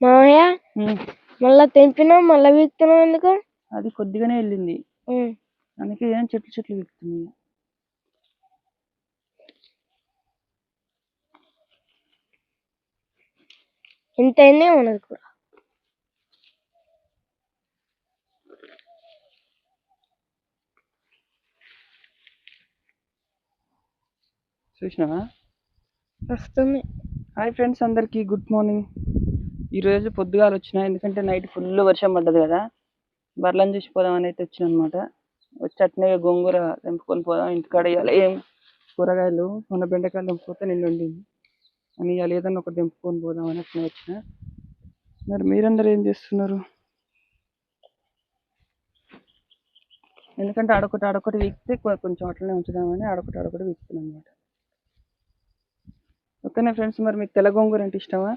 మామయ్య మళ్ళా తెంపినా మళ్ళా వీక్తున్నావు ఎందుకు? అది కొద్దిగానే వెళ్ళింది, అందుకే ఏం చెట్లు వీక్తుంది. ఇంత అయిందే ఉన్నది కూర. చూసినావా? వస్తుంది. హాయ్ ఫ్రెండ్స్, అందరికీ గుడ్ మార్నింగ్. ఈరోజు పొద్దుగాల వచ్చిన, ఎందుకంటే నైట్ ఫుల్ వర్షం పడ్డది కదా, బర్రెలను చూసి పోదామని అయితే వచ్చిన అనమాట. వచ్చి అట్నే గోంగూర తెంపుకొని పోదాం ఇంటికాడ. ఇవ్వాలి ఏం కూరగాయలు, మొన్న బెండకాయలు తెంపుకోతే నిన్ను వండింది అని, ఇవాళ ఏదన్నా ఒకటి తెంపుకొని పోదాం అని అట్నే వచ్చిన. మరి మీరందరూ ఏం చేస్తున్నారు? ఎందుకంటే ఆడొకటి వీక్తే కొంచెం అట్లనే ఉంచుదామని ఆడొకటి వీక్తున్నాం అనమాట. ఓకేనా ఫ్రెండ్స్, మరి మీకు తెల్ల గోంగూర అంటే ఇష్టమా?